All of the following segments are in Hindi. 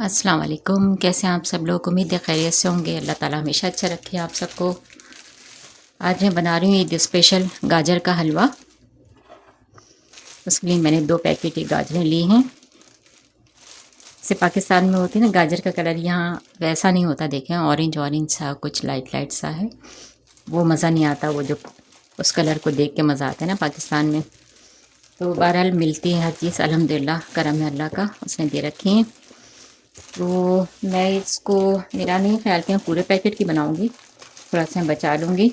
अस्सलाम वालेकुम। कैसे हैं आप सब लोग? उम्मीद है खैरियत से होंगे। अल्लाह ताला हमेशा अच्छा रखे आप सबको। आज मैं बना रही हूँ ईद स्पेशल गाजर का हलवा। उसके लिए मैंने 2 पैकेट की गाजरें ली हैं। जैसे पाकिस्तान में होती है ना गाजर का कलर, यहाँ वैसा नहीं होता। देखें ऑरेंज ऑरेंज सा, कुछ लाइट लाइट सा है। वो मज़ा नहीं आता, वो जो उस कलर को देख के मज़ा आता है ना पाकिस्तान में। तो बहरहाल मिलती है हर चीज़, अल्हम्दुलिल्लाह करम है अल्लाह का, उसने दे रखी है। तो मैं इसको, मेरा नहीं ख्याल कि मैं पूरे पैकेट की बनाऊंगी, थोड़ा सा बचा लूँगी।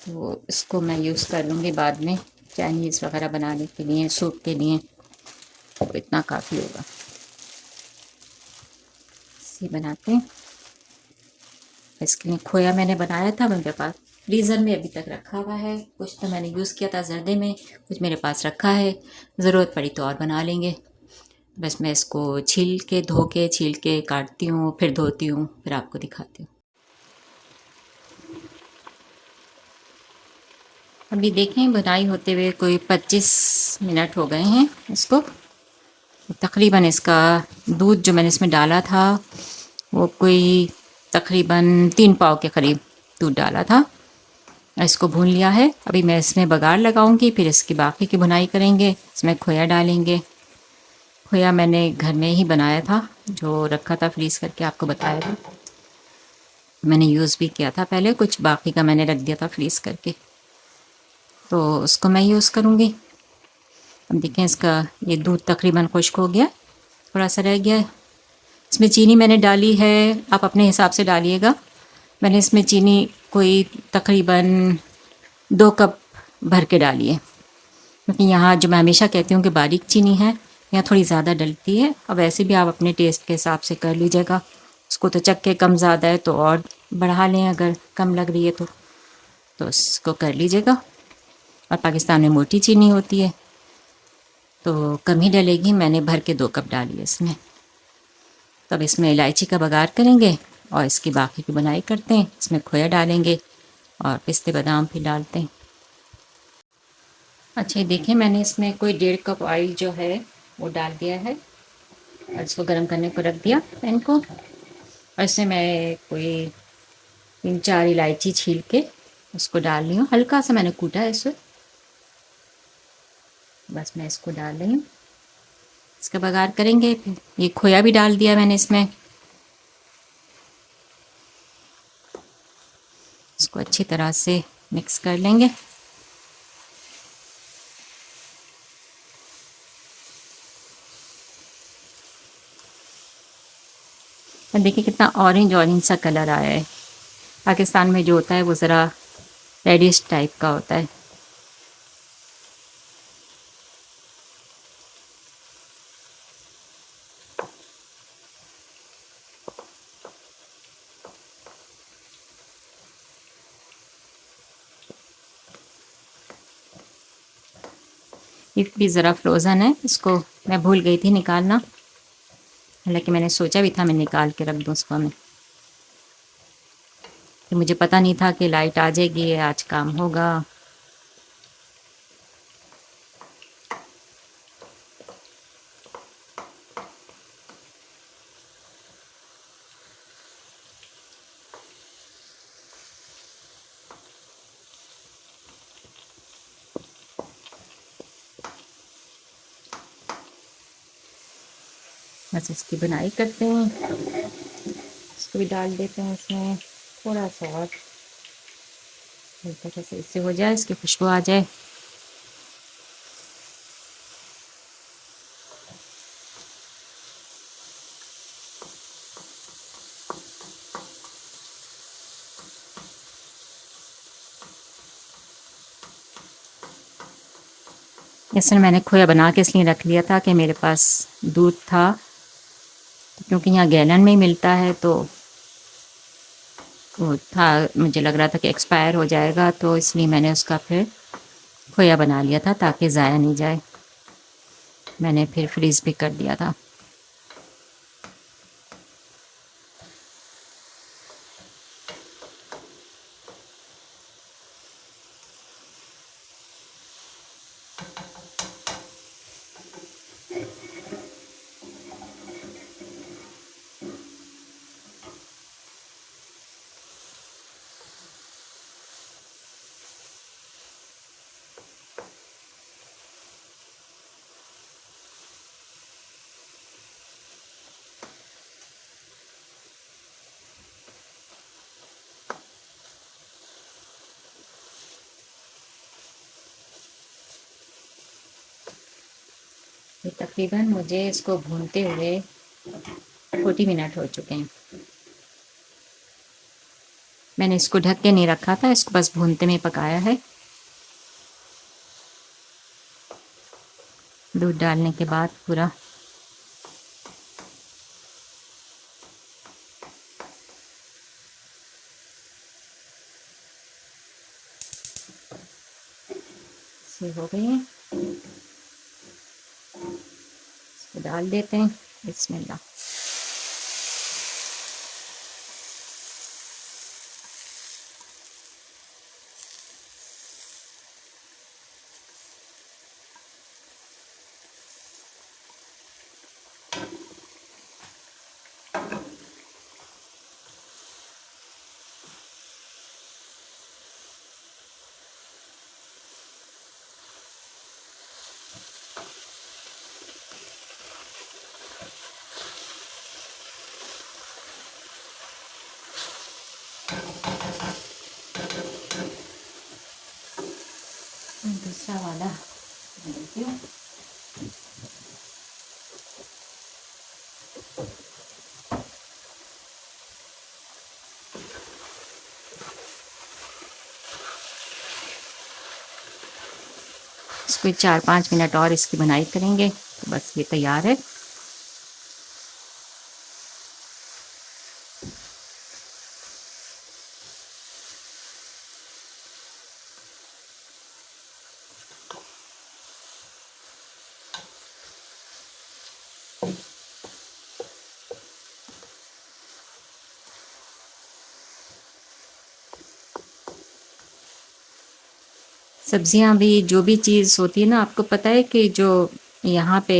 तो इसको मैं यूज़ कर लूँगी बाद में चाइनीज़ वगैरह बनाने के लिए, सूप के लिए। तो इतना काफ़ी होगा। इसी बनाते हैं। इसके लिए खोया मैंने बनाया था, मेरे पास फ्रीज़र में अभी तक रखा हुआ है। कुछ तो मैंने यूज़ किया था जर्दे में, कुछ मेरे पास रखा है। ज़रूरत पड़ी तो और बना लेंगे। बस मैं इसको छील के, धो के, छील के काटती हूँ, फिर धोती हूँ, फिर आपको दिखाती हूँ। अभी देखें बुनाई होते हुए कोई 25 मिनट हो गए हैं इसको। तकरीबन इसका दूध जो मैंने इसमें डाला था वो कोई तकरीबन 3 पाव के करीब दूध डाला था। इसको भून लिया है। अभी मैं इसमें बघार लगाऊंगी, फिर इसकी बाकी की बुनाई करेंगे। इसमें खोया डालेंगे। खोया मैंने घर में ही बनाया था, जो रखा था फ्रीज़ करके, आपको बताया था। मैंने यूज़ भी किया था पहले, कुछ बाकी का मैंने रख दिया था फ्रीज़ करके, तो उसको मैं यूज़ करूँगी। अब देखें इसका ये दूध तकरीबन खुश्क हो गया, थोड़ा सा रह गया है। इसमें चीनी मैंने डाली है, आप अपने हिसाब से डालिएगा। मैंने इसमें चीनी कोई तकरीबन 2 कप भर के डाली है, क्योंकि यहाँ जो मैं हमेशा कहती हूँ कि बारीक चीनी है, यहाँ थोड़ी ज़्यादा डलती है। अब वैसे भी आप अपने टेस्ट के हिसाब से कर लीजिएगा। उसको तो चख के कम ज़्यादा है तो और बढ़ा लें, अगर कम लग रही है तो उसको कर लीजिएगा। और पाकिस्तान में मोटी चीनी होती है तो कम ही डलेगी। मैंने भर के 2 कप डाली है इसमें। तब इसमें इलायची का बघार करेंगे और इसकी बाकी की बुनाई करते हैं। इसमें खोया डालेंगे और पिस्ते बादाम भी डालते हैं। अच्छा ये देखिए, मैंने इसमें कोई 1.5 कप ऑयल जो है वो डाल दिया है और इसको गर्म करने को रख दिया पैन को। और इसमें मैं कोई 3-4 इलायची छील के उसको डाल रही हूँ। हल्का सा मैंने कूटा है इसे, बस मैं इसको डाल रही हूँ। इसका बघार करेंगे। फिर ये खोया भी डाल दिया मैंने इसमें। इसको अच्छी तरह से मिक्स कर लेंगे। और देखिए कितना ऑरेंज ऑरेंज सा कलर आया है। पाकिस्तान में जो होता है वो ज़रा रेडिश टाइप का होता है। ये भी ज़रा फ्रोज़न है, इसको मैं भूल गई थी निकालना। हालांकि मैंने सोचा भी था मैं निकाल के रख दूँ उसको। मैं कि मुझे पता नहीं था कि लाइट आ जाएगी, आज काम होगा। बस इसकी बुनाई करते हैं। इसको भी डाल देते हैं इसमें थोड़ा सा और, हल्का सा इससे हो जाए, इसकी खुशबू आ जाए। इसमें मैंने खोया बना के इसलिए रख लिया था कि मेरे पास दूध था, क्योंकि यहाँ गैलन में ही मिलता है, तो वो था, मुझे लग रहा था कि एक्सपायर हो जाएगा, तो इसलिए मैंने उसका फिर खोया बना लिया था ताकि ज़ाया नहीं जाए। मैंने फिर फ्रीज़ भी कर दिया था। तकरीबन मुझे इसको भूनते हुए 40 मिनट हो चुके हैं। मैंने इसको ढक के नहीं रखा था, इसको बस भूनते में पकाया है। दूध डालने के बाद पूरा से हो गई है। इसको डाल देते हैं। बिस्मिल्लाह। दूसरा वाला देखती हूँ। इसको 4-5 मिनट और इसकी बुनाई करेंगे तो बस ये तैयार है। सब्जियां भी, जो भी चीज़ होती है ना, आपको पता है कि जो यहाँ पे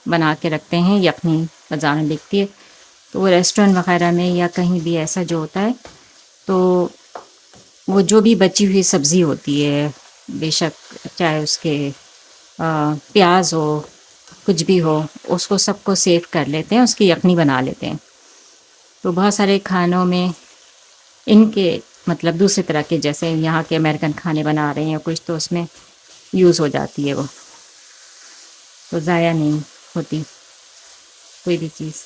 बना के रखते हैं, यखनी बाज़ार में बिकती है, तो वो रेस्टोरेंट वगैरह में या कहीं भी ऐसा जो होता है, तो वो जो भी बची हुई सब्ज़ी होती है, बेशक चाहे उसके प्याज हो, कुछ भी हो, उसको सबको सेव कर लेते हैं, उसकी यखनी बना लेते हैं। तो बहुत सारे खानों में इनके मतलब दूसरी तरह के, जैसे यहाँ के अमेरिकन खाने बना रहे हैं कुछ, तो उसमें यूज़ हो जाती है वो, तो ज़ाया नहीं होती कोई भी चीज़।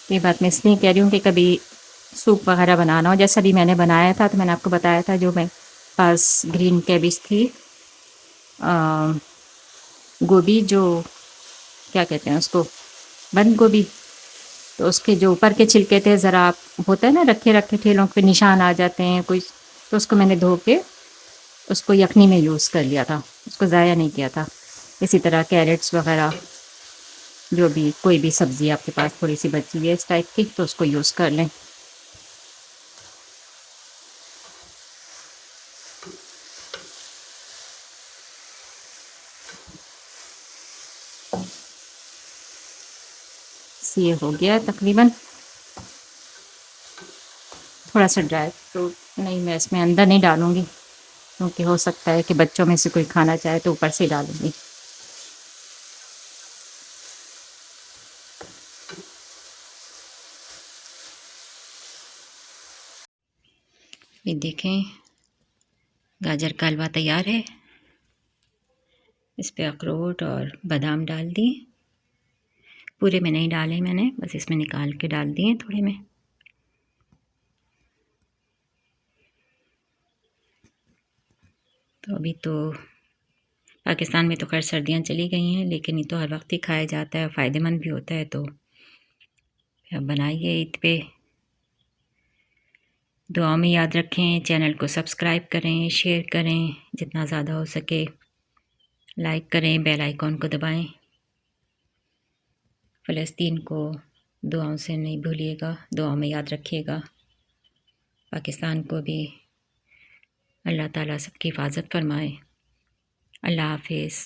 ये बात मैं इसलिए कह रही हूँ कि कभी सूप वगैरह बनाना हो, जैसा भी मैंने बनाया था, तो मैंने आपको बताया था, जो मेरे पास ग्रीन कैबिज थी, गोभी, जो क्या कहते हैं उसको, बंद गोभी, तो उसके जो ऊपर के छिलके थे, ज़रा होता है ना, रखे रखे ठेलों पे निशान आ जाते हैं कुछ, तो उसको मैंने धो के उसको यखनी में यूज़ कर लिया था, उसको ज़ाया नहीं किया था। इसी तरह कैरेट्स वगैरह, जो भी कोई भी सब्ज़ी आपके पास थोड़ी सी बची हुई है इस टाइप की, तो उसको यूज़ कर लें। ये हो गया तकरीबन। थोड़ा सा ड्राई फ्रूट नहीं, मैं इसमें अंदर नहीं डालूँगी, क्योंकि हो सकता है कि बच्चों में से कोई खाना चाहे, तो ऊपर से ही डालूँगी। ये देखें, गाजर का हलवा तैयार है। इस पे अखरोट और बादाम डाल दिए, पूरे में नहीं डाले मैंने, बस इसमें निकाल के डाल दिए थोड़े में। तो अभी तो पाकिस्तान में तो खैर सर्दियाँ चली गई हैं, लेकिन ये तो हर वक्त ही खाया जाता है, फ़ायदेमंद भी होता है, तो अब बनाइए ईद पे। दुआ में याद रखें, चैनल को सब्सक्राइब करें, शेयर करें जितना ज़्यादा हो सके, लाइक करें, बेल आइकॉन को दबाएं। फ़लस्तीन को दुआओं से नहीं भूलिएगा, दुआओं में याद रखिएगा। पाकिस्तान को भी अल्लाह ताला सबकी हिफाजत फरमाए। अल्लाह हाफिज़।